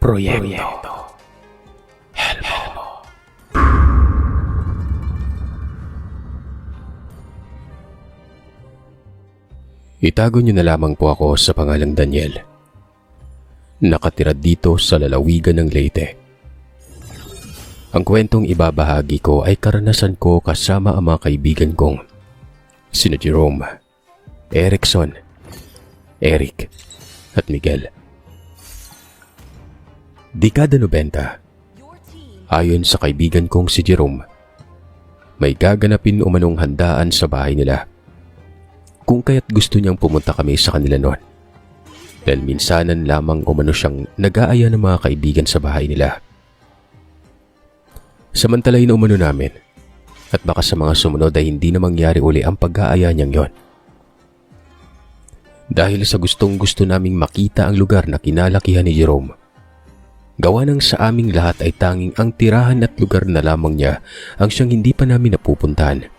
Proyekto Helmo. Itago niyo na lamang po ako sa pangalang Daniel. Nakatira dito sa lalawigan ng Leyte. Ang kwentong ibabahagi ko ay karanasan ko kasama ang mga kaibigan kong sina Jerome, Erickson, Eric at Miguel. Dekada 90, ayon sa kaibigan kong si Jerome, may gaganapin umanong handaan sa bahay nila. Kung kaya't gusto niyang pumunta kami sa kanila noon. Dahil minsanan lamang umano siyang nag-aaya ng mga kaibigan sa bahay nila. Samantalahin umano namin at baka sa mga sumunod ay hindi na mangyari uli ang pag-aaya niyang yon. Dahil sa gustong-gusto naming makita ang lugar na kinalakihan ni Jerome, gawa ng sa aming lahat ay tanging ang tirahan at lugar na lamang niya ang siyang hindi pa namin napupuntahan.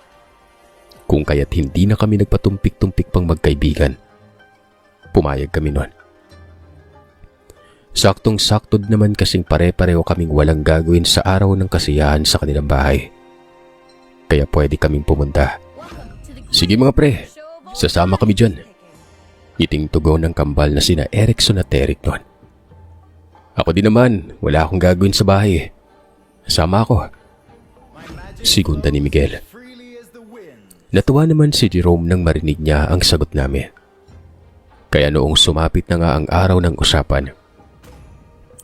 Kung kaya't hindi na kami nagpatumpik-tumpik pang magkaibigan. Pumayag kami noon. Saktong-sakto naman kasing pare-pareho kaming walang gagawin sa araw ng kasiyahan sa kanilang bahay. Kaya pwede kaming pumunta. Sige mga pre, sasama kami dyan. Iting tugon ng kambal na sina Erickson at Eric noon. Ako din naman, wala akong gagawin sa bahay. Sama ako. Sigunda ni Miguel. Natuwa naman si Jerome nang marinig niya ang sagot namin. Kaya noong sumapit na nga ang araw ng usapan,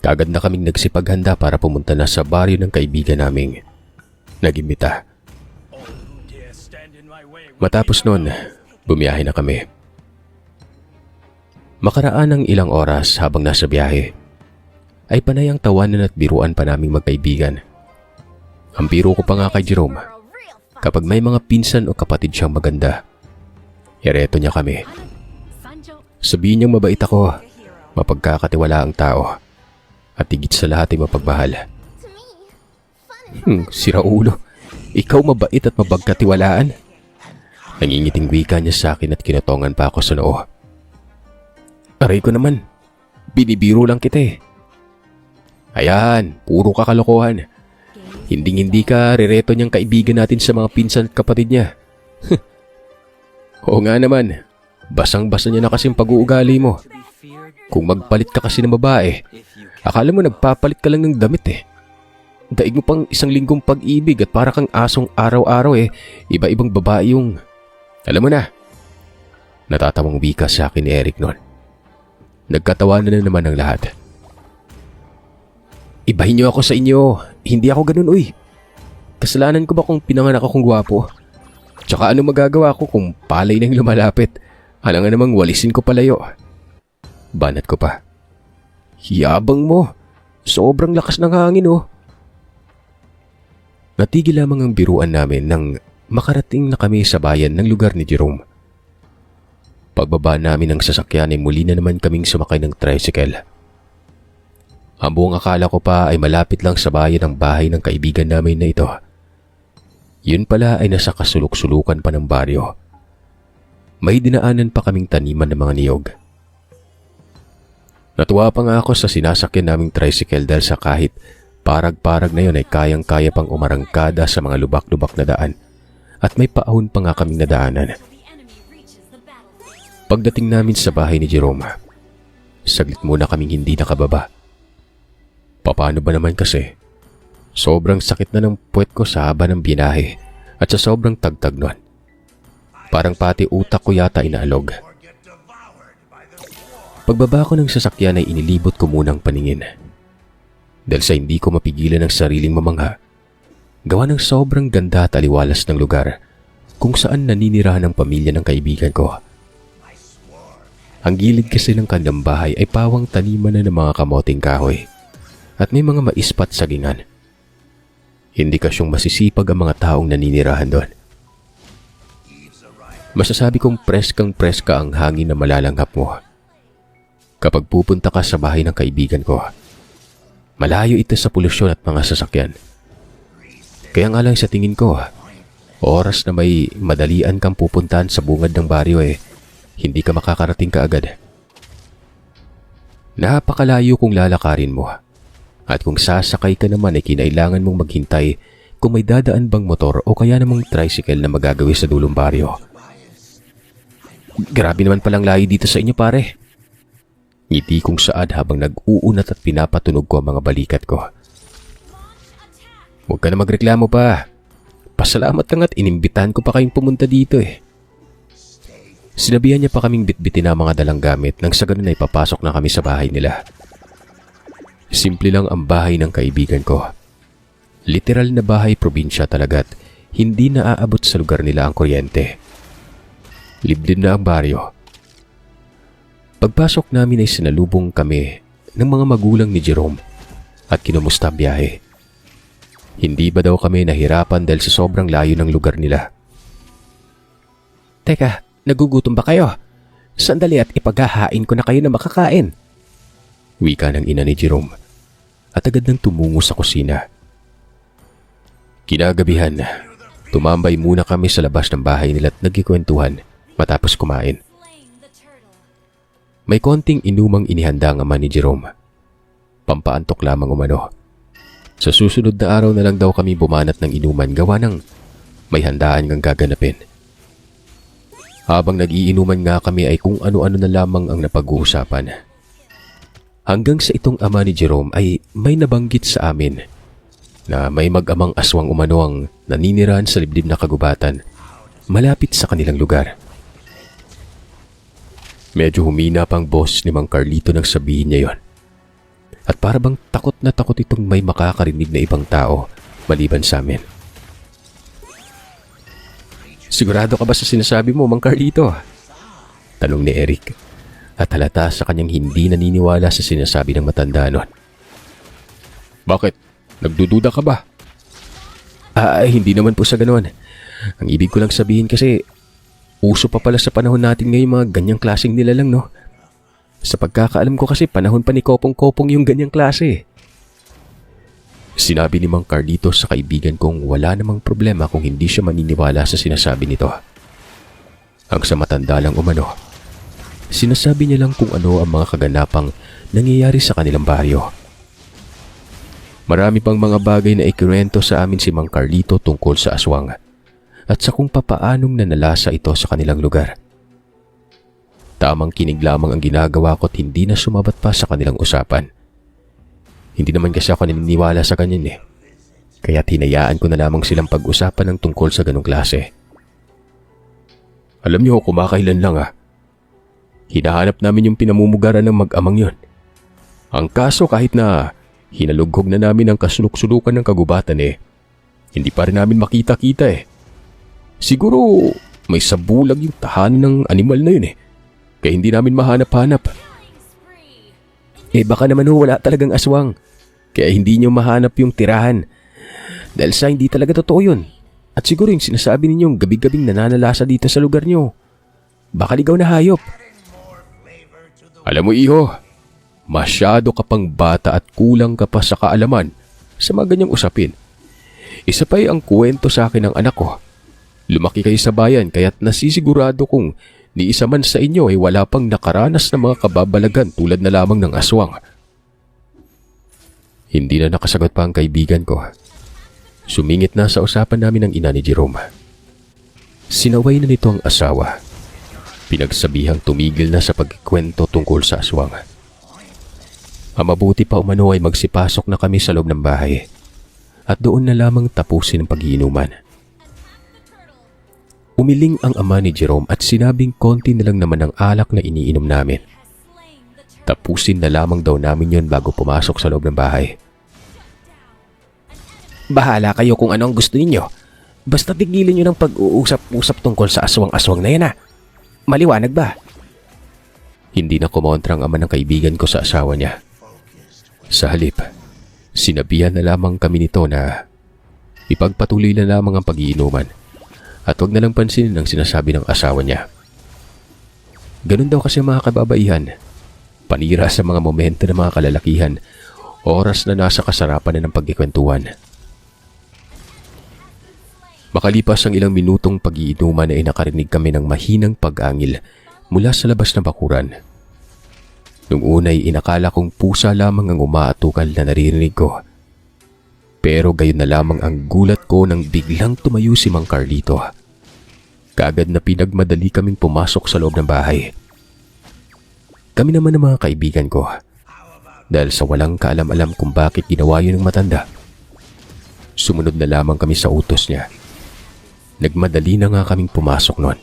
kagad na kaming nagsipaghanda para pumunta na sa baryo ng kaibigan naming nag-imbita. Matapos noon, bumiyahe na kami. Makaraan ng ilang oras habang nasa biyahe, ay panay ang tawanan at biruan pa naming magkaibigan. Ang biro ko pa nga kay Jerome, kapag may mga pinsan o kapatid siyang maganda, ireto niya kami. Sabihin niyang mabait ako, mapagkakatiwala ang tao, at higit sa lahat ay mapagmahal. Sira ulo, ikaw mabait at mapagkatiwalaan? Nangingiting wika niya sa akin at kinatongan pa ako sa noo. Aray ko naman, binibiro lang kita eh. Ayan, puro kakalokohan. Hinding-hindi ka rereto niyang kaibigan natin sa mga pinsan at kapatid niya. Oo nga naman, basang-basa niya na kasing pag-uugali mo. Kung magpalit ka kasi ng babae, akala mo nagpapalit ka lang ng damit eh. Daig mo pang isang linggong pag-ibig at para kang asong araw-araw eh, iba-ibang babae yung... Alam mo na, natatawang wika sa akin ni Eric noon. Nagkatawanan na naman ang lahat. Ibahin niyo ako sa inyo, hindi ako ganun uy. Kasalanan ko ba kung pinanganak akong gwapo? Tsaka ano magagawa ko kung palay nang lumalapit? Halangan namang walisin ko palayo. Banat ko pa. Yabang mo, sobrang lakas ng hangin oh. Natigil lamang ang biruan namin nang makarating na kami sa bayan ng lugar ni Jerome. Pagbaba namin ng sasakyan ay muli na naman kaming sumakay ng tricycle. Ang buong akala ko pa ay malapit lang sa bayan ang bahay ng kaibigan namin na ito. Yun pala ay nasa kasulok-sulukan pa ng baryo. May dinaanan pa kaming taniman ng mga niyog. Natuwa pa nga ako sa sinasakyan naming tricycle dahil sa kahit parag-parag na yun ay kayang-kaya pang umarangkada sa mga lubak-lubak na daan at may paahon pa nga kaming nadaanan. Pagdating namin sa bahay ni Jerome, saglit muna kaming hindi nakababa. Paano ba naman kasi? Sobrang sakit na ng puwet ko sa haba ng binahe at sa sobrang tagtag nun. Parang pati utak ko yata inaalog. Pagbaba ko ng sasakyan ay inilibot ko munang paningin. Dahil sa hindi ko mapigilan ang sariling mamangha, gawa ng sobrang ganda at aliwalas ng lugar kung saan naninirahan ang pamilya ng kaibigan ko. Ang gilid kasi ng kanilang bahay ay pawang taniman na ng mga kamoting kahoy at may mga maispat sagingan. Indikasyong masisipag ang mga taong naninirahan doon. Masasabi kong preskang-preska ang hangin na malalanghap mo. Kapag pupunta ka sa bahay ng kaibigan ko, malayo ito sa polusyon at mga sasakyan. Kaya nga lang sa tingin ko, oras na may madalian kang pupuntahan sa bungad ng baryo eh, hindi ka makakarating kaagad. Napakalayo kung lalakarin mo At kung sasakay ka naman ay kinailangan mong maghintay kung may dadaan bang motor o kaya namang tricycle na magagawi sa dulong baryo. Grabe naman palang layo dito sa inyo, pare. Ngiti kong saad habang nag-uunat at pinapatunog ko ang mga balikat ko. Huwag ka na magreklamo pa. Pasalamat lang at inimbitahan ko pa kayong pumunta dito eh. Sinabihan niya pa kaming bitbitin ang mga dalang gamit nang sa ganun ay papasok na kami sa bahay nila. Simple lang ang bahay ng kaibigan ko. Literal na bahay probinsya talaga't hindi naaabot sa lugar nila ang kuryente. Liblib na ang baryo. Pagpasok namin ay sinalubong kami ng mga magulang ni Jerome at kinumusta ang biyahe. Hindi ba daw kami nahirapan dahil sa sobrang layo ng lugar nila? Teka, nagugutom ba kayo? Sandali at ipaghahain ko na kayo na makakain. Wika ng ina ni Jerome at agad nang tumungo sa kusina. Kinagabihan, tumambay muna kami sa labas ng bahay nila at nagkikwentuhan matapos kumain. May konting inumang inihanda ang ama ni Jerome. Pampaantok lamang umano. Sa susunod na araw na lang daw kami bumanat ng inuman gawa ng may handaan ngang gaganapin. Habang nag-iinuman nga kami ay kung ano-ano na lamang ang napag-uusapan. Hanggang sa itong ama ni Jerome ay may nabanggit sa amin na may mag-amang aswang umano ang naninirahan sa liblib na kagubatan malapit sa kanilang lugar. Medyo humina pang boss ni Mang Carlito nang sabihin niya yon. At para bang takot na takot itong may makakarinig na ibang tao maliban sa amin. Sigurado ka ba sa sinasabi mo, Mang Carlito? Tanong ni Eric at halata sa kanyang hindi naniniwala sa sinasabi ng matanda nun. Bakit? Nagdududa ka ba? Hindi naman po sa ganoon. Ang ibig ko lang sabihin kasi uso pa pala sa panahon natin ngayon mga ganyang klaseng nilalang, no? Sa pagkakaalam ko kasi panahon pa ni Kopong-Kopong yung ganyang klase. Sinabi ni Mang Carlito sa kaibigan kong wala namang problema kung hindi siya maniniwala sa sinasabi nito. Ang sa matanda lang umano, sinasabi niya lang kung ano ang mga kaganapang nangyayari sa kanilang baryo. Marami pang mga bagay na ikikwento sa amin si Mang Carlito tungkol sa aswang at sa kung papaanong nanalasa ito sa kanilang lugar. Tamang kinig lamang ang ginagawa ko at hindi na sumabat pa sa kanilang usapan. Hindi naman kasi ako naniniwala sa kanyan eh. Kaya tinayaan ko na lamang silang pag-usapan ng tungkol sa ganong klase. Alam niyo, kumakailan lang hinahanap namin yung pinamumugaran ng mag-amang yun. Ang kaso kahit na hinalughog na namin ang kasuluk-sulukan ng kagubatan hindi pa rin namin makita-kita Siguro may sabulag yung tahanan ng animal na yun kaya hindi namin mahanap-hanap. Baka naman wala talagang aswang. Kaya hindi nyo mahanap yung tirahan. Dahil sa hindi talaga totoo yun. At siguro yung sinasabi ninyong gabi-gabing nananalasa dito sa lugar nyo. Baka ligaw na hayop. Alam mo iho, masyado ka pang bata at kulang ka pa sa kaalaman sa mga ganyang usapin. Isa pa ang kwento sa akin ng anak ko. Lumaki kayo sa bayan kaya't nasisigurado kong ni isa man sa inyo ay wala pang nakaranas ng mga kababalagan tulad na lamang ng aswang. Hindi na nakasagot pa ang kaibigan ko. Sumingit na sa usapan namin ng ina ni Jerome. Sinaway na nito ang asawa. Pinagsabihang tumigil na sa pagkikwento tungkol sa aswang. Ang mabuti pa umano ay magsipasok na kami sa loob ng bahay at doon na lamang tapusin ang pag-iinuman. Umiling ang ama ni Jerome at sinabing konti na lang naman ang alak na iniinom namin. Tapusin na lamang daw namin yon bago pumasok sa loob ng bahay. Bahala kayo kung ano ang gusto ninyo. Basta tigilan nyo ng pag-uusap-usap tungkol sa aswang-aswang na yan Maliwanag ba? Hindi na kumontra ang ama ng kaibigan ko sa asawa niya. Sa halip, sinabihan na lamang kami nito na ipagpatuloy na lamang ang pag-iinuman at huwag na lang pansinin ang sinasabi ng asawa niya. Ganun daw kasi mga kababaihan. Panira sa mga momento ng mga kalalakihan, oras na nasa kasarapan na ng pagkikwentuhan. Makalipas ang ilang minutong pag-iinuman ay nakarinig kami ng mahinang pag-angil mula sa labas ng bakuran. Nung una'y inakala kong pusa lamang ang umaatukal na naririnig ko. Pero gayon na lamang ang gulat ko nang biglang tumayo si Mang Carlito. Kaagad na pinagmadali kaming pumasok sa loob ng bahay. Kami naman ng mga kaibigan ko, dahil sa walang kaalam-alam kung bakit ginawa yun ng matanda, sumunod na lamang kami sa utos niya. Nagmadali na nga kaming pumasok noon.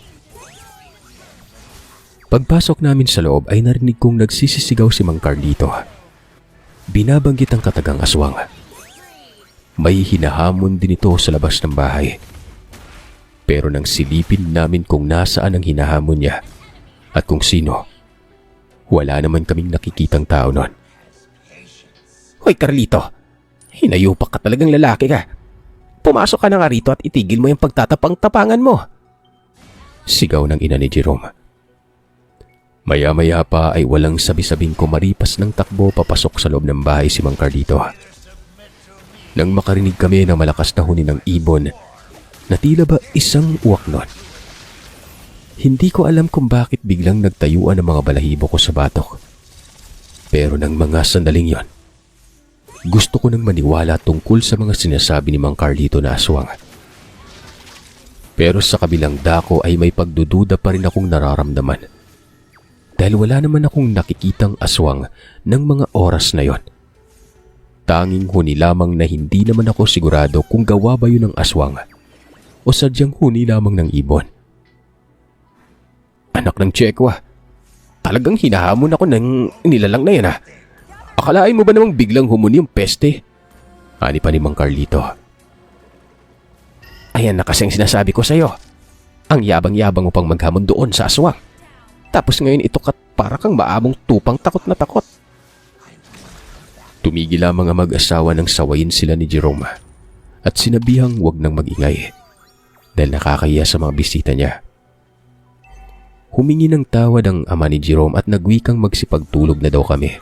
Pagpasok namin sa loob ay narinig kong nagsisisigaw si Mang Carlito. Binabanggit ang katagang aswang. May hinahamon din ito sa labas ng bahay. Pero nang silipin namin kung nasaan ang hinahamon niya at kung sino, wala naman kaming nakikitang tao noon. Hoy Carlito, hinayupak ka talagang lalaki ka. Pumasok ka na nga rito at itigil mo yung pagtatapang-tapangan mo. Sigaw ng ina ni Jerome. Maya-maya pa ay walang sabi-sabing kumaripas ng takbo papasok sa loob ng bahay si Mang Carlito. Nang makarinig kami ng malakas na huni ng ibon na tila ba isang uwak nun. Hindi ko alam kung bakit biglang nagtayuan ang mga balahibo ko sa batok. Pero nang mga sandaling yon, gusto ko nang maniwala tungkol sa mga sinasabi ni Mang Carlito na aswang. Pero sa kabilang dako ay may pagdududa pa rin akong nararamdaman. Dahil wala naman akong nakikitang aswang ng mga oras na yon. Tanging huni lamang na hindi naman ako sigurado kung gawa ba yun ng aswang o sadyang huni lamang ng ibon. Anak ng Tsekwa, talagang hinahamon ako ng nilalang na yan. Akalain mo ba namang biglang humuni yung peste? Ani pa ni Mang Carlito. Ayan na kasing sinasabi ko sa'yo. Ang yabang-yabang mo pang maghamon doon sa aswang. Tapos ngayon ito para kang maamong tupang takot na takot. Tumigil lamang ang mag-asawa nang sawayin sila ni Jerome at sinabihang wag nang magingay dahil nakakahiya sa mga bisita niya. Humingi ng tawad ang ama ni Jerome at nagwikang magsipagtulog na daw kami.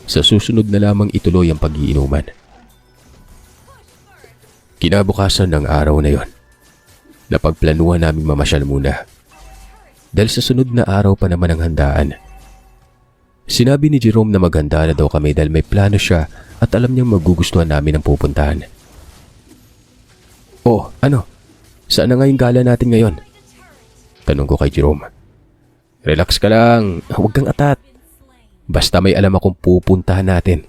Sa susunod na lamang ituloy ang pag-iinuman. Kinabukasan ng araw na yon, napagplanuhan naming mamasyal muna. Dahil sa sunod na araw pa naman ang handaan. Sinabi ni Jerome na maghanda na daw kami dahil may plano siya at alam niyang magugustuhan namin ang pupuntahan. Oh, ano? Saan na nga yung gala natin ngayon? Tanong ko kay Jerome. Relax ka lang, huwag kang atat. Basta may alam akong pupuntahan natin.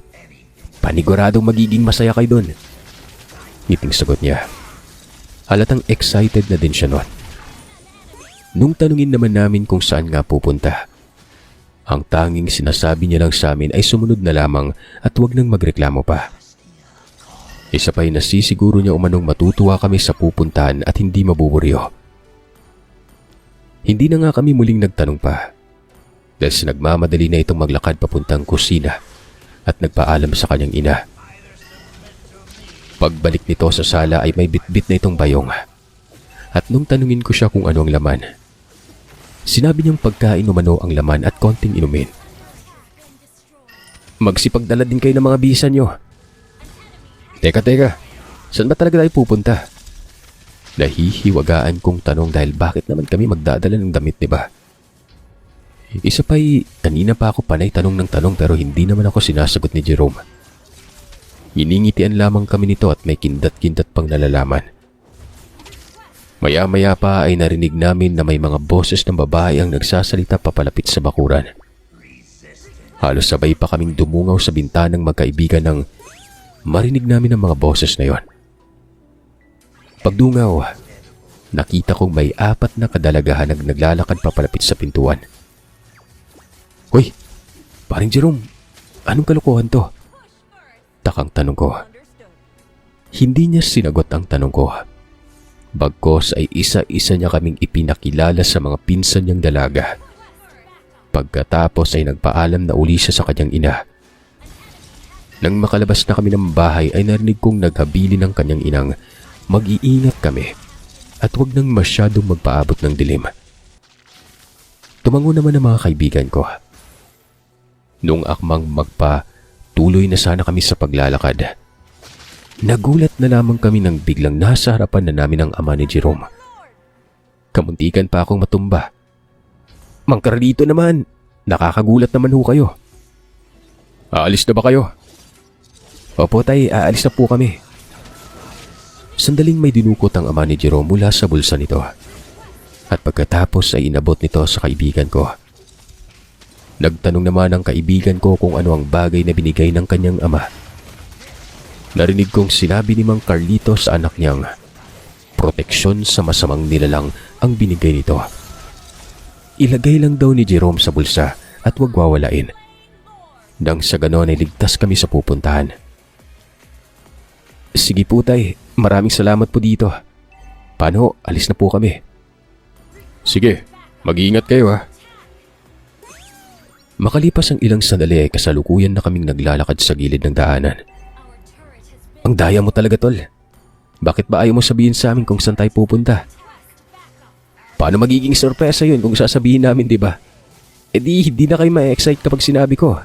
Paniguradong magiging masaya kayo doon. Ngiting sagot niya. Halatang excited na din siya noon. Nung tanungin naman namin kung saan nga pupunta, ang tanging sinasabi niya lang sa amin ay sumunod na lamang at huwag nang magreklamo pa. Isa pa'y nasisiguro niya umanong matutuwa kami sa pupuntahan at hindi mabuburyo. Hindi na nga kami muling nagtanong pa dahil sa nagmamadali na itong maglakad papuntang kusina at nagpaalam sa kanyang ina. Pagbalik nito sa sala ay may bitbit na itong bayong at nung tanungin ko siya kung ano ang laman, sinabi niyang pagkain umano ang laman at konting inumin. Magsipagdala din kayo ng mga bisa niyo. Teka, saan ba talaga tayo pupunta? Nahihiwagaan kong tanong dahil bakit naman kami magdadala ng damit, diba? Isa pa'y kanina pa ako panay tanong ng tanong pero hindi naman ako sinasagot ni Jerome. Iningitian lamang kami nito at may kindat-kindat pang nalalaman. Maya-maya pa ay narinig namin na may mga boses ng babae ang nagsasalita papalapit sa bakuran. Halos sabay pa kaming dumungaw sa bintanang magkaibigan nang marinig namin ang mga boses na yon. Pagdungaw, nakita kong may 4 na kadalagahan ang naglalakad papalapit sa pintuan. Hoy, paring Jerome, anong kalokohan to? Takang tanong ko. Hindi niya sinagot ang tanong ko. Bagkos ay isa-isa niya kaming ipinakilala sa mga pinsan niyang dalaga. Pagkatapos ay nagpaalam na uli siya sa kanyang ina. Nang makalabas na kami ng bahay ay narinig kong naghabili ng kanyang inang mag-iingat kami at huwag nang masyadong magpaabot ng dilim. Tumango naman ang mga kaibigan ko. Nung akmang tuloy na sana kami sa paglalakad, nagulat na lamang kami nang biglang nasa harapan na namin ang ama ni Jerome. Kamuntikan pa akong matumba. Mang Carlito naman, Nakakagulat naman ho kayo. Aalis na ba kayo? Opo tay, aalis na po kami. Sandaling may dinukot ang ama ni Jerome mula sa bulsa nito. At pagkatapos ay inabot nito sa kaibigan ko. Nagtanong naman ang kaibigan ko kung ano ang bagay na binigay ng kanyang ama. Narinig kong sinabi ni Mang Carlito sa anak niyang proteksyon sa masamang nilalang ang binigay nito. Ilagay lang daw ni Jerome sa bulsa at huwag wawalain. Nang sa ganon ay ligtas kami sa pupuntahan. Sige po tay, maraming salamat po dito. Paano, alis na po kami. Sige, mag-iingat kayo ha. Makalipas ang ilang sandali ay kasalukuyan na kaming naglalakad sa gilid ng daanan. Ang daya mo talaga tol. Bakit ba ayaw mo sabihin sa amin kung saan tayo pupunta? Paano magiging sorpresa yun kung sasabihin namin, di ba? E di na kayo ma-excite kapag sinabi ko.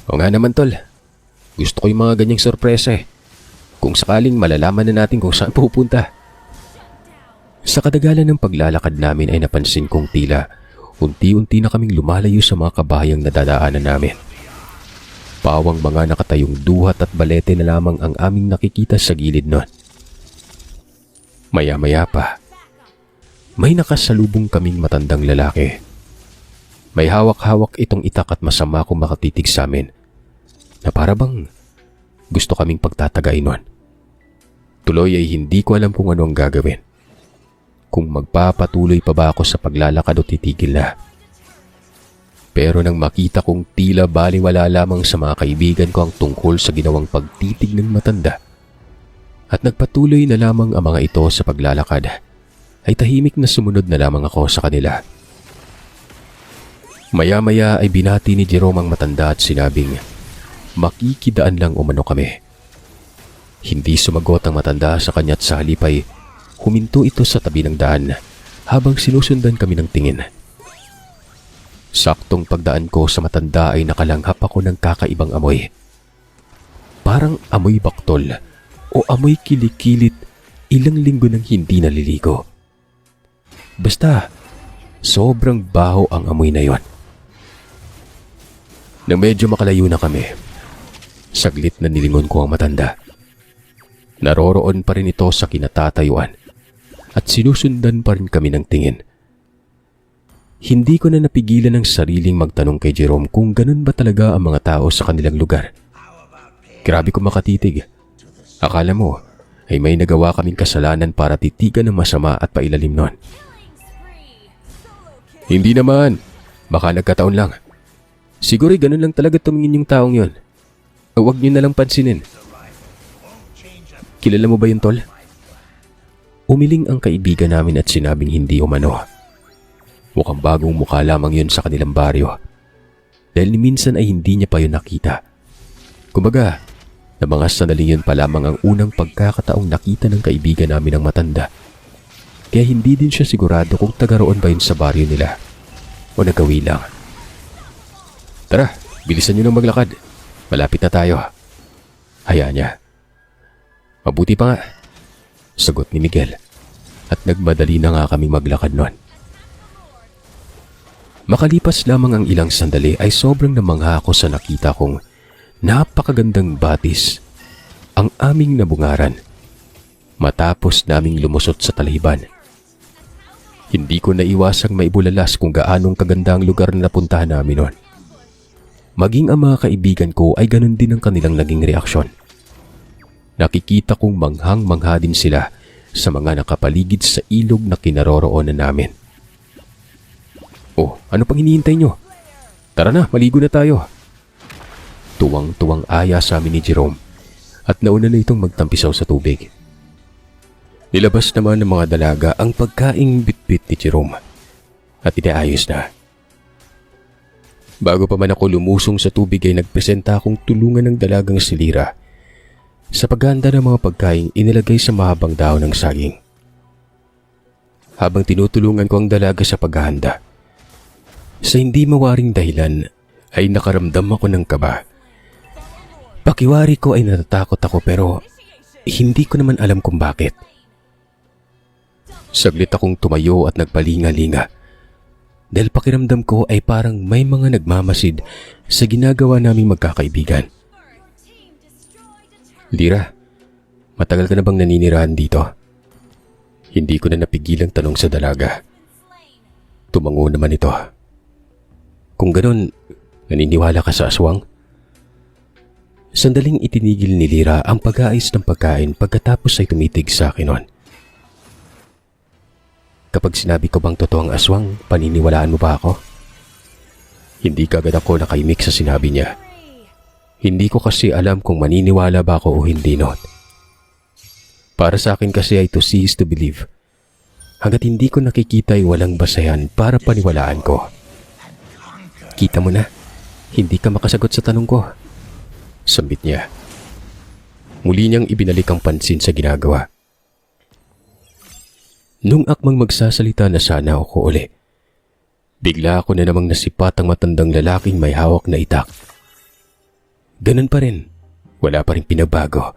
O nga naman tol, gusto ko yung mga ganyang sorpresa eh. Kung sakaling malalaman na natin kung saan pupunta. Sa kadagalan ng paglalakad namin ay napansin kong tila unti-unti na kaming lumalayo sa mga kabahayang nadadaanan namin. Pawang mga nakatayong duhat at balete na lamang ang aming nakikita sa gilid nun. Maya-maya pa, may nakasalubong kaming matandang lalaki. May hawak-hawak itong itak at masama kung makatitig sa amin na para bang gusto kaming pagtatagay nun. Tuloy ay hindi ko alam kung ano ang gagawin. Kung magpapatuloy pa ba ako sa paglalakad o titigil na. Pero nang makita kong tila baliwala lamang sa mga kaibigan ko ang tungkol sa ginawang pagtitig ng matanda at nagpatuloy na lamang ang mga ito sa paglalakad, ay tahimik na sumunod na lamang ako sa kanila. Maya-maya ay binati ni Jerome ang matanda at sinabing makikidaan lang umano kami. Hindi sumagot ang matanda sa kanya at sa halip ay huminto ito sa tabi ng daan habang sinusundan kami ng tingin. Saktong pagdaan ko sa matanda ay nakalanghap ako ng kakaibang amoy. Parang amoy baktol o amoy kilikilit ilang linggo nang hindi naliligo. Basta, sobrang baho ang amoy na yon. Nang medyo makalayo na kami, saglit na nilingon ko ang matanda. Naroroon pa rin ito sa kinatatayuan at sinusundan pa rin kami ng tingin. Hindi ko na napigilan ang sariling magtanong kay Jerome kung ganun ba talaga ang mga tao sa kanilang lugar. Grabe ko makatitig. Akala mo ay may nagawa kaming kasalanan para titigan ng masama at pailalim nun. Hindi naman. Baka nagkataon lang. Siguro'y ganun lang talaga tumingin yung taong yon. Huwag niyo na lang pansinin. Kilala mo ba yun, tol? Umiling ang kaibigan namin at sinabing hindi umano. Mukhang bagong mukha lamang yun sa kanilang baryo. Dahil ni minsan ay hindi niya pa yun nakita. Kumbaga, na mga sandaling yun pa lamang ang unang pagkakataong nakita ng kaibigan namin ang matanda. Kaya hindi din siya sigurado kung taga-roon ba yun sa baryo nila o nagawi lang. Tara, bilisan nyo nang maglakad. Malapit na tayo. Hayaan niya. Mabuti pa nga, sagot ni Miguel at nagmadali na nga kaming maglakad nun. Makalipas lamang ang ilang sandali ay sobrang namangha ako sa nakita kong napakagandang batis ang aming nabungaran matapos naming lumusot sa talhiban. Hindi ko naiwasang maibulalas kung gaanong kaganda ang lugar na napuntahan namin nun. Maging ang mga kaibigan ko ay ganun din ang kanilang naging reaksyon. Nakikita kong manghang-mangha din sila sa mga nakapaligid sa ilog na kinaroroonan namin. Oh, ano pang hinihintay nyo? Tara na, maligo na tayo. Tuwang-tuwang aya sa amin ni Jerome at nauna na itong magtampisaw sa tubig. Nilabas naman ng mga dalaga ang pagkaing bitbit ni Jerome at inaayos na. Bago pa man ako lumusong sa tubig ay nagpresenta akong tulungan ng dalagang si Lira sa paghahanda ng mga pagkaing inilagay sa mahabang dahon ng saging. Habang tinutulungan ko ang dalaga sa paghahanda, sa hindi mawaring dahilan ay nakaramdam ako ng kaba. Pakiwari ko ay natatakot ako pero hindi ko naman alam kung bakit. Saglit akong tumayo at nagpalinga-linga. dahil pakiramdam ko ay parang may mga nagmamasid sa ginagawa naming magkakaibigan. Lira, matagal ka na bang naninirahan dito? Hindi ko na napigilang tanong sa dalaga. Tumango naman ito. Kung ganun, naniniwala ka sa aswang? Sandaling itinigil ni Lira ang pag-aayos ng pagkain pagkatapos ay tumitig sa akin nun. Kapag sinabi ko bang totoo ang aswang, paniniwalaan mo ba ako? Hindi kagad ako nakaimik sa sinabi niya. Hindi ko kasi alam kung maniniwala ba ako o hindi nun. Para sa akin kasi ay to see is to believe. Hanggat hindi ko nakikita ay walang basayan para paniwalaan ko. Kita mo na, hindi ka makasagot sa tanong ko. Sambit niya. Muli niyang ibinalik ang pansin sa ginagawa. Nung akmang magsasalita na sana ako uli, bigla ako na namang nasipat ang matandang lalaking may hawak na itak. Ganun pa rin, wala pa rin pinabago.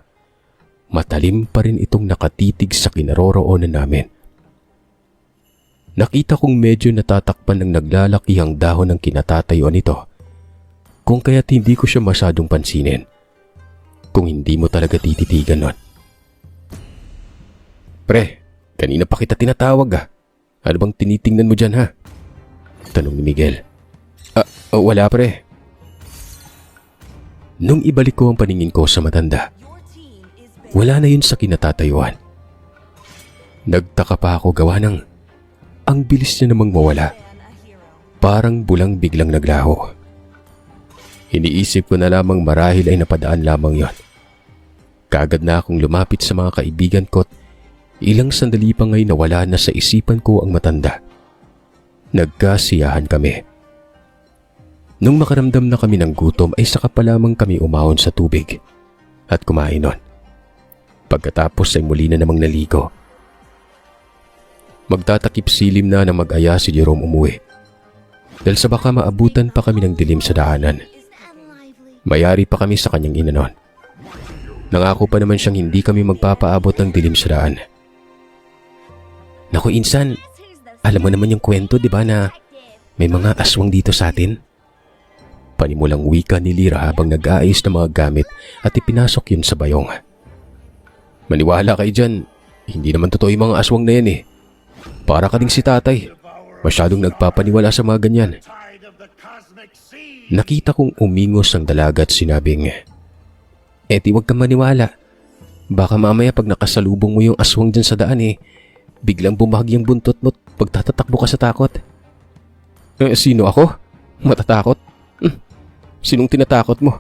Matalim pa rin itong nakatitig sa kinaroroonan namin. Nakita kong medyo natatakpan ng naglalakihang dahon ng kinatatayuan nito, kung kaya't hindi ko siya masyadong pansinin, kung hindi mo talaga tititigan nun. Pre, kanina pa kita tinatawag ah. Ano bang tinitingnan mo dyan ha? Tanong ni Miguel. Wala pre. Nung ibalik ko ang paningin ko sa matanda, wala na yun sa kinatatayuan. Nagtaka pa ako gawa ng ang bilis niya namang mawala. Parang bulang biglang naglaho. Iniisip ko na lamang marahil ay napadaan lamang yon. Kagad na akong lumapit sa mga kaibigan ko at ilang sandali pa ngay nawala na sa isipan ko ang matanda. Nagkasiyahan kami. Nung makaramdam na kami ng gutom ay saka pa lamang kami umahon sa tubig at kumain nun. Pagkatapos ay muli na namang naligo. Magtatakip silim na mag-aya si Jerome umuwi. Dahil sa baka maabutan pa kami ng dilim sa daanan. Mayari pa kami sa kanyang ina nun. Nangako pa naman siyang hindi kami magpapaabot ng dilim sa daan. Naku insan, alam mo naman yung kwento di ba na may mga aswang dito sa atin? Panimulang wika ni Lira habang nag-aayos ng mga gamit at ipinasok yun sa bayong. Maniwala kayo dyan, hindi naman totoo yung mga aswang na yan eh. Para ka ding si tatay, masyadong nagpapaniwala sa mga ganyan. Nakita kong umingos ang dalaga at sinabing, di wag kang maniwala. Baka mamaya pag nakasalubong mo yung aswang dyan sa daan biglang bumahagi ang buntot mo at pagtatatakbo ka sa takot. Sino ako? Matatakot? Sinong tinatakot mo?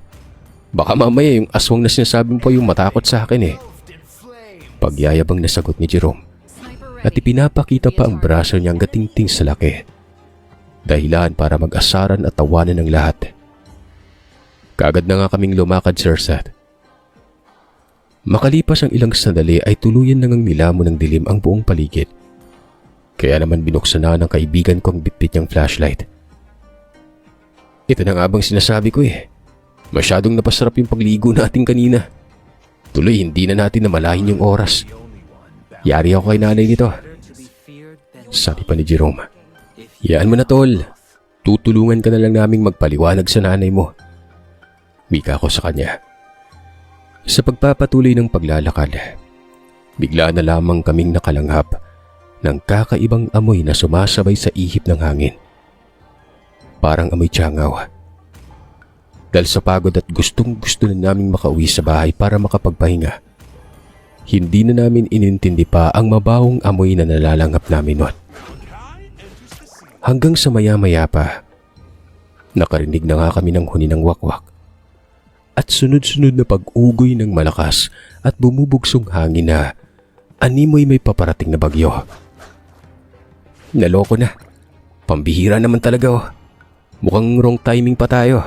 Baka mamaya yung aswang na sinasabi mo pa yung matakot sa akin Pagyayabang nasagot ni Jerome at ipinapakita pa ang braso niyang gatingting sa laki. Dahilan para mag-asaran at tawanan ng lahat. Kagad na nga kaming lumakad si Ersat. Makalipas ang ilang sandali ay tuluyan nang nilamon ng dilim ang buong paligid. Kaya naman binuksan na ng kaibigan ko ang bitbit niyang flashlight. Ito na nga bang sinasabi ko Masyadong napasarap yung pagligo natin kanina. Tuloy hindi na natin namalahin yung oras. Yari ako kay nanay nito. Sabi pa ni Jerome. Yaan mo na tol. Tutulungan ka na lang naming magpaliwanag sa nanay mo. Wika ko sa kanya. Sa pagpapatuloy ng paglalakad, bigla na lamang kaming nakalanghap ng kakaibang amoy na sumasabay sa ihip ng hangin. Parang amoy tiyangaw. Dahil sa pagod at gustong-gusto na naming makauwi sa bahay para makapagpahinga, hindi na namin inintindi pa ang mabawong amoy na nalalanghap namin nun. Hanggang sa maya-maya pa, nakarinig na nga kami ng huni ng wakwak at sunod-sunod na pag-ugoy ng malakas at bumubugsong hangin na animoy may paparating na bagyo. Naloko na. Pambihira naman talaga Mukhang wrong timing pa tayo.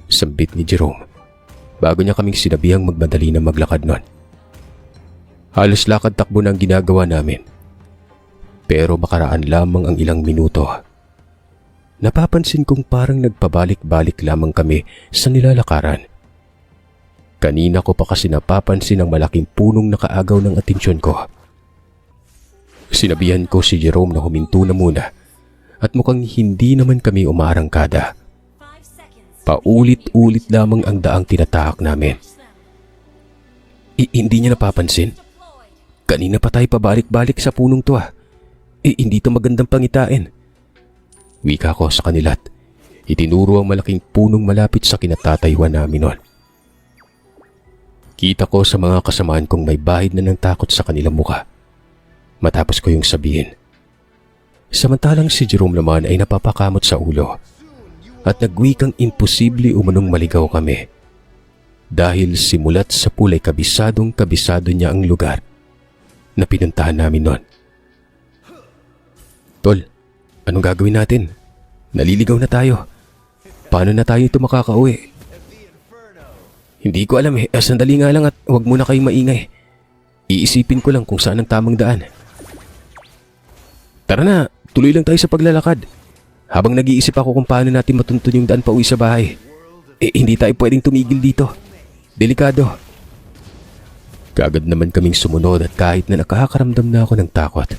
Sambit ni Jerome bago niya kaming sinabihang magmadali na maglakad nun. Halos lakad takbo na ang ginagawa namin. Pero makaraan lamang ang ilang minuto. Napapansin kong parang nagpabalik-balik lamang kami sa nilalakaran. Kanina ko pa kasi napapansin ang malaking punong nakaagaw ng atensyon ko. Sinabihan ko si Jerome na huminto na muna at mukhang hindi naman kami umaarangkada. Paulit-ulit lamang ang daang tinatahak namin. Hindi niya napapansin? Kanina pa tayo pabalik-balik sa punong to hindi to magandang pangitain. Wika ko sa kanila't itinuro ang malaking punong malapit sa kinatatayuan namin noon. Kita ko sa mga kasamaan kong may bahid na ng takot sa kanilang muka. Matapos ko yung sabihin. Samantalang si Jerome naman ay napapakamot sa ulo at nagwikang imposible umanong maligaw kami. Dahil simulat sa pool ay kabisado niya ang lugar na pinuntahan namin noon. Tol, anong gagawin natin? Naliligaw na tayo. Paano na tayo ito makakauwi? Hindi ko alam sandali nga lang at huwag muna kayong maingay. Iisipin ko lang kung saan ang tamang daan. Tara na, tuloy lang tayo sa paglalakad. Habang nag-iisip ako kung paano natin matuntun yung daan pa uwi sa bahay. Hindi tayo pwedeng tumigil dito. Delikado. Kaagad naman kaming sumunod at kahit na nakakaramdam na ako ng takot,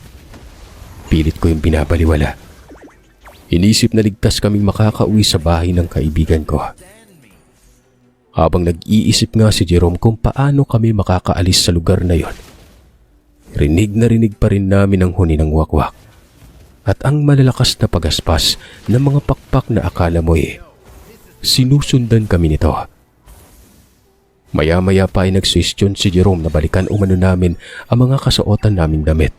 pilit ko yung binabaliwala. Inisip na ligtas kaming makakauwi sa bahay ng kaibigan ko. Habang nag-iisip nga si Jerome kung paano kami makakaalis sa lugar na yon, rinig na rinig pa rin namin ang huni ng wakwak at ang malalakas na pagaspas ng mga pakpak na akala mo'y sinusundan kami nito. Maya-maya pa ay nagsuwestyon si Jerome na balikan umano namin ang mga kasuotan naming damit.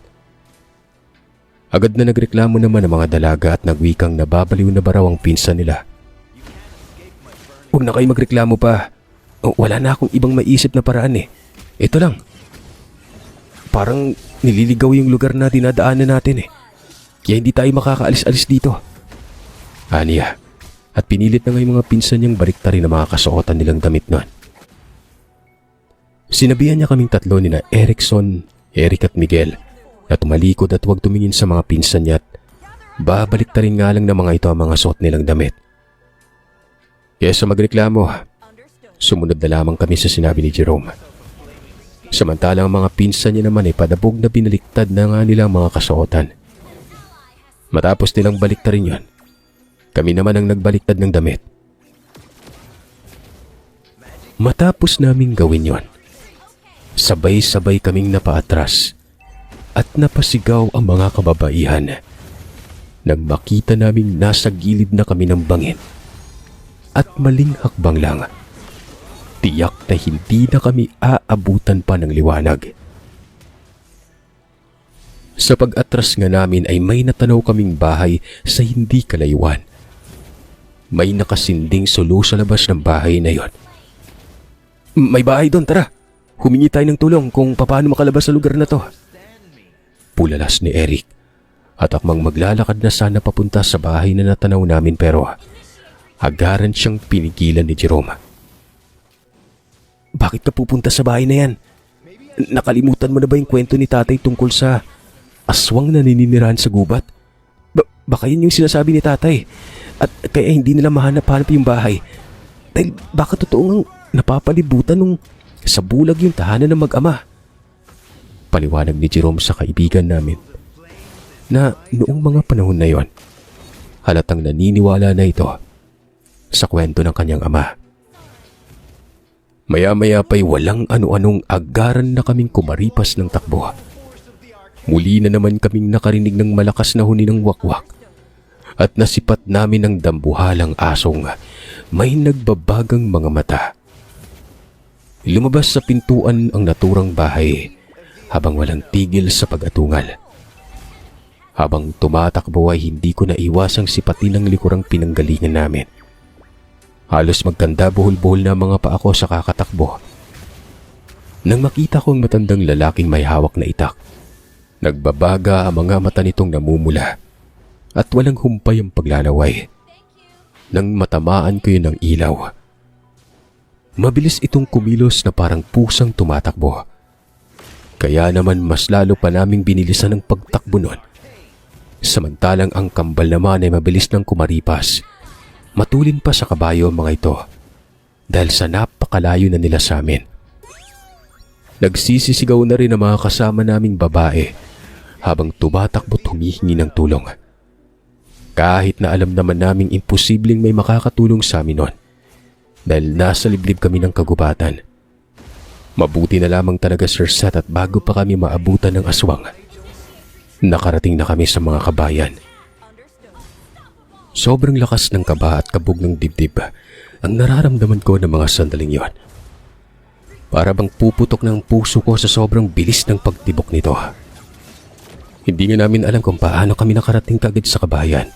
Agad na nagreklamo naman ang mga dalaga at nagwikang nababaliw na ba raw ang pinsan nila. Huwag na kayo magreklamo pa. Wala na akong ibang maisip na paraan Ito lang. Parang nililigaw yung lugar na dinadaanan natin Kaya hindi tayo makakaalis-alis dito. Aniya. At pinilit na nga yung mga pinsan niyang baliktarin ang mga kasuotan nilang damit noon. Sinabihan niya kaming tatlo ni na Erickson, Eric at Miguel na tumalikod at huwag tumingin sa mga pinsan niya at babaliktarin nga lang ng mga ito ang mga suot nilang damit. Kesa magreklamo, sumunod na lamang kami sa sinabi ni Jerome. Samantalang ang mga pinsan niya naman ay padabog na binaliktad na nga nilang mga kasuotan. Matapos nilang baliktarin yon, kami naman ang nagbaliktad ng damit. Matapos naming gawin yon, sabay-sabay kaming napaatras at napasigaw ang mga kababaihan nang makita naming nasa gilid na kami ng bangin. At maling hakbang lang, tiyak na hindi na kami aabutan pa ng liwanag. Sa pag-atras nga namin ay may natanaw kaming bahay sa hindi kalayuan. May nakasinding sulo sa labas ng bahay na yon. May bahay doon, tara! Humingi tayo ng tulong kung paano makalabas sa lugar na to. Pulalas ni Eric at akmang maglalakad na sana papunta sa bahay na natanaw namin pero agaran siyang pinigilan ni Jerome. Bakit ka pupunta sa bahay na yan? Nakalimutan mo na ba yung kwento ni tatay tungkol sa aswang na nininirahan sa gubat? Baka yun yung sinasabi ni tatay at kaya hindi nila mahanap-hanap yung bahay. Dahil baka totoong napapalibutan nung sa bulag yung tahanan ng mag-ama. Paliwanag ni Jerome sa kaibigan namin na noong mga panahon na yon, halatang naniniwala na ito sa kwento ng kanyang ama. Maya-maya pa'y walang ano-anong agaran na kaming kumaripas ng takbo. Muli na naman kaming nakarinig ng malakas na huni ng wakwak at nasipat namin ng dambuhalang asong may nagbabagang mga mata. Lumabas sa pintuan ang naturang bahay habang walang tigil sa pag-atungal. Habang tumatakbo ay hindi ko naiwasang sipatin ang likurang pinanggalingan namin. Halos magkanda buhol-buhol na mga paa ko sa kakatakbo. Nang makita ko ang matandang lalaking may hawak na itak, nagbabaga ang mga mata nitong namumula at walang humpay ang paglalaway. Nang matamaan ko yun ng ilaw, mabilis itong kumilos na parang pusang tumatakbo. Kaya naman mas lalo pa naming binilisan ang pagtakbo nun. Samantalang ang kambal naman ay mabilis nang kumaripas. Matulin pa sa kabayo ang mga ito dahil sa napakalayo na nila sa amin. Nagsisisigaw na rin ang mga kasama naming babae habang tumatakbo't humihingi ng tulong. Kahit na alam naman naming imposibleng may makakatulong sa amin noon dahil nasa liblib kami ng kagubatan. Mabuti na lamang talaga Sir Seth at bago pa kami maabutan ng aswang, nakarating na kami sa mga kabayan. Sobrang lakas ng kaba at kabog ng dibdib ang nararamdaman ko ng mga sandaling yon. Para bang puputok ng puso ko sa sobrang bilis ng pagtibok nito. Hindi nga namin alam kung paano kami nakarating kagad sa kabayan.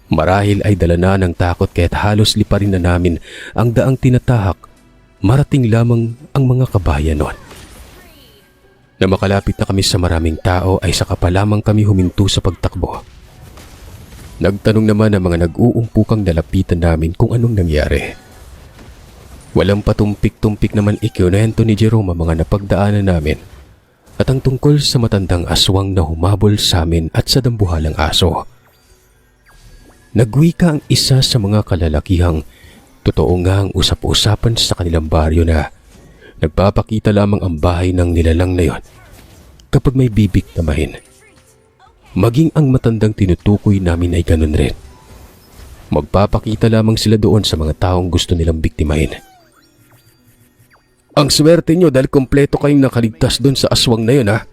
Marahil ay dala na ng takot kaya't halos liparin na namin ang daang tinatahak, marating lamang ang mga kabayan noon. Na makalapit na kami sa maraming tao ay saka pa lamang kami huminto sa pagtakbo. Nagtanong naman ang mga nag-uumpukang nalapitan namin kung anong nangyari. Walang patumpik-tumpik naman ikinuwento ni Jerome ang mga napagdaanan namin at ang tungkol sa matandang aswang na humabol sa amin at sa dambuhalang aso. Nagwika ang isa sa mga kalalakihang totoo nga ang usap-usapan sa kanilang baryo na nagpapakita lamang ang bahay ng nilalang na yon kapag may bibiktimahin. Maging ang matandang tinutukoy namin ay ganun rin. Magpapakita lamang sila doon sa mga taong gusto nilang biktimahin. Ang swerte nyo dahil kompleto kayong nakaligtas doon sa aswang na yun, ha?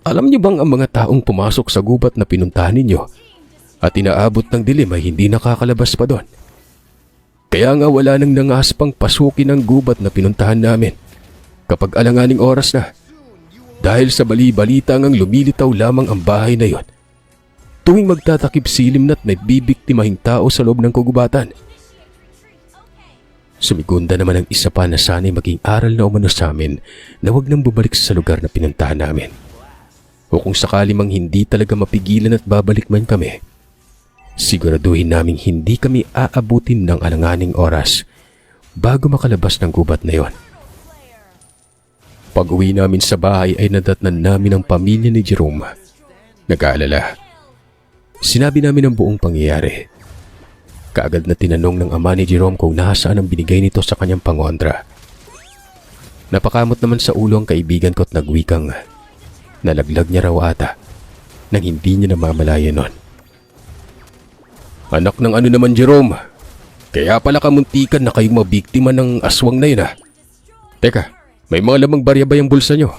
Alam nyo bang ang mga taong pumasok sa gubat na pinuntahan ninyo at inaabot ng dilim ay hindi nakakalabas pa doon? Kaya nga wala nang nangaspang pasukin ang gubat na pinuntahan namin kapag alanganing oras na. Dahil sa bali-balita ngang lumilitaw lamang ang bahay na yon tuwing magtatakip silim na't may bibiktimahing tao sa loob ng kagubatan. Sumigunda naman ang isa pa na sana'y maging aral na umano sa amin na huwag nang bumalik sa lugar na pinuntahan namin. O kung sakali mang hindi talaga mapigilan at babalik man kami, siguraduhin naming hindi kami aabutin ng alanganing oras bago makalabas ng gubat na yon. Pag-uwi namin sa bahay ay nadatnan namin ang pamilya ni Jerome. Nag-aalala. Sinabi namin ang buong pangyayari. Kaagad na tinanong ng ama ni Jerome kung nasaan ang binigay nito sa kanyang pangontra. Napakamot naman sa ulo ang kaibigan ko at nagwikang nalaglag niya raw ata nang hindi niya namamalayan nun. Anak ng ano naman Jerome, kaya pala kamuntikan na kayong mabiktima ng aswang na yun, ha? Teka, may mga lamang barya ba yung bulsa nyo?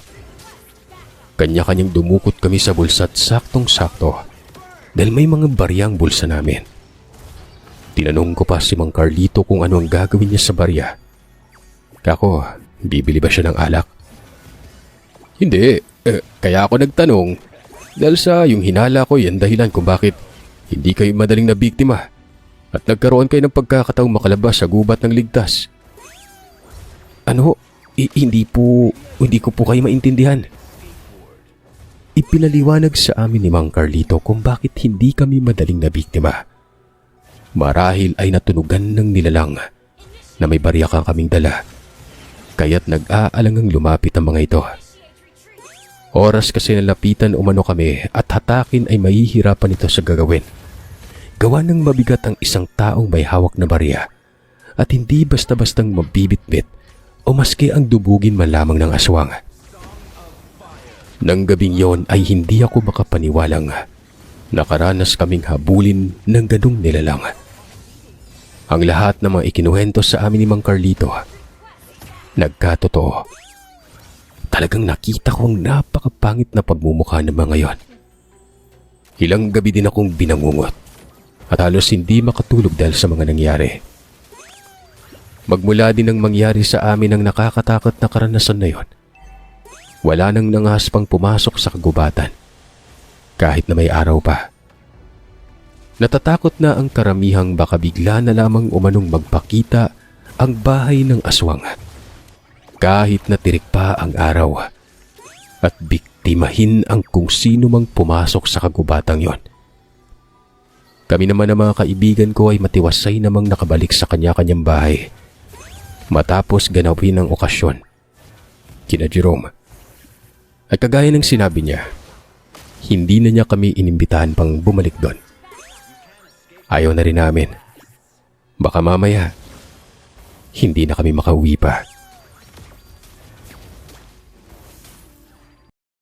Kanya-kanyang dumukot kami sa bulsa at saktong-sakto dahil may mga barya ang bulsa namin. Tinanong ko pa si Mang Carlito kung ano ang gagawin niya sa barya. Kako, bibili ba siya ng alak? Hindi, kaya ako nagtanong dahil sa yung hinala ko yan dahilan kung bakit hindi kayo madaling na biktima at nagkaroon kayo ng pagkakataong makalabas sa gubat ng ligtas. Ano? Hindi ko po kayo maintindihan. Ipinaliwanag sa amin ni Mang Carlito kung bakit hindi kami madaling na biktima. Marahil ay natunugan ng nilalang na may barya kang kaming dala, kaya't nag-aalangang lumapit ang mga ito. Oras kasi nalapitan umano kami at hatakin ay mahihirapan ito sa gagawin. Gawa ng mabigat ang isang taong may hawak na barya at hindi basta-bastang mabibitbit o maski ang dubugin man lamang ng aswang. Nang gabing yon ay hindi ako makapaniwalang nakaranas kaming habulin ng ganung nilalang. Ang lahat ng mga ikinuwento sa amin ni Mang Carlito, nagkatotoo. Talagang nakita ko ang napakapangit na pagmumukha ng mga yon. Ilang gabi din akong binangungot at halos hindi makatulog dahil sa mga nangyari. Magmula din ang mangyari sa amin ang nakakatakot na karanasan na yon. Wala nang nangaspang pumasok sa kagubatan, kahit na may araw pa. Natatakot na ang karamihang baka bigla na lamang umanong magpakita ang bahay ng aswang. Kahit na tirik pa ang araw at biktimahin ang kung sino mang pumasok sa kagubatang yon. Kami naman ng mga kaibigan ko ay matiwasay namang nakabalik sa kanya-kanyang bahay matapos ganawin ang okasyon kina Jerome. At kagaya ng sinabi niya, hindi na niya kami inimbitahan pang bumalik doon. Ayaw na rin namin. Baka mamaya, hindi na kami makauwi pa.